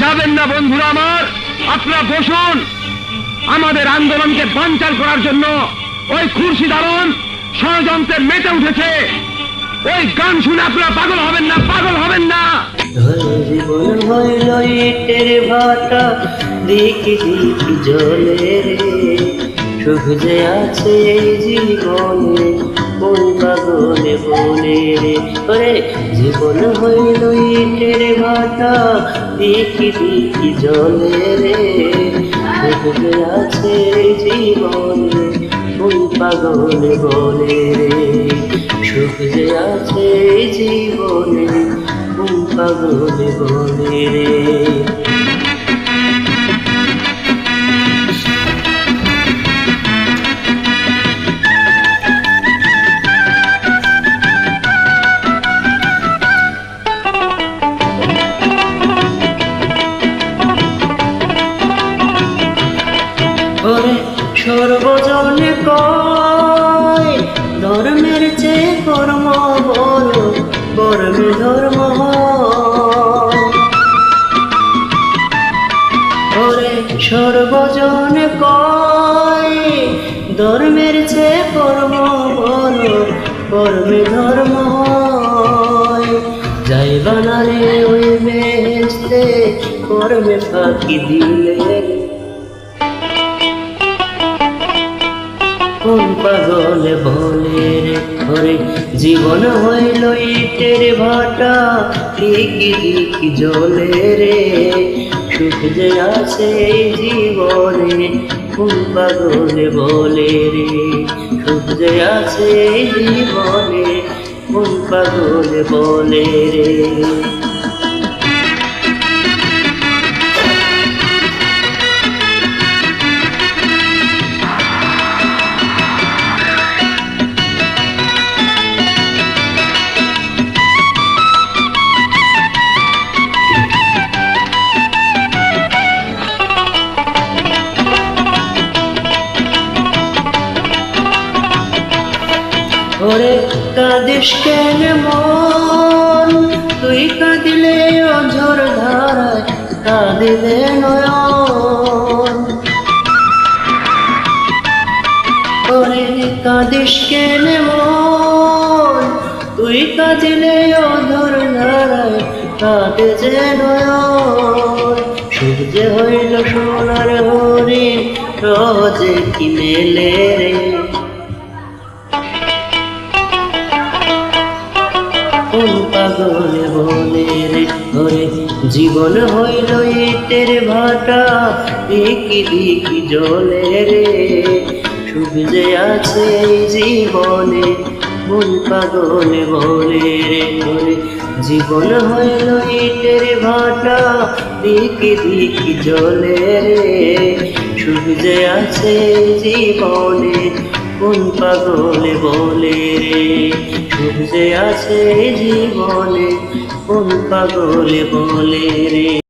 যাবেন না বন্ধুরা আমার, আপনারা বসুন। আমাদের আন্দোলনকে বানচাল করার জন্য ওই খুরশিদ আলম ষড়যন্ত্রে মেতে উঠেছে। ওই গান শুনে আপনারা পাগল হবেন না, পাগল হবেন না। জীবন হইল ইটের ভাটা, দেখি দেখি জলে রে, সুখ যে আছে এই জীবনে, কোন পাগলে বলে রে। ওরে জীবন হইল ইটের ভাটা, দেখি দেখি জলে রে, সুখ যে আছে এই জীবনে, কোন পাগলে বলে রে। সুখ যে আছে এই জীবনে, কোন পাগলে বলে রে। ওরে সর্বজনে কয় ধর্মের চেয়ে কর্ম বড়, কর্মে ধর্ম হয়। ওরে সর্বজনে কয় ধর্মের চেয়ে কর্ম বড়, কর্মে ধর্ম হয়। যাই বানালে ওই বেহেশতে, কর্মে ফাঁকি দিলে কোন পাগলে বলে রে। ওরে জীবন হইল ইটের ভাটা, দেখি দেখি জলে রে, সুখ যে আছে এই জীবনে, কোন পাগলে বলে রে। সুখ যে আছে এই জীবনে, কোন পাগলে বলে রে। ওরে কাঁদিস কেন মন, তুই কাঁদিলে অঝর ধারায় কাঁদিলে নয়ন। ওরে কাঁদিস কেন মন, তুই কাঁদিলে অঝর ধারায় কাঁদে যে নয়ন। সূর্য হইল সোনার হরিণ, রোজে কি মেলে রে। কোন পাগলে বলে রে। ওরে জীবন হইল ইটের ভাটা, দেখি দেখি জলে রে, সুখ যে আছে জীবনে, কোন পাগলে বলে রে। ওরে জীবন হইল ইটের ভাটা, দেখি দেখি জলে রে, সুখ যে আছে জীবনে, কোন পাগলে বলে রে। সুখ যে আছে জীবনে, কোন পাগলে বলে রে।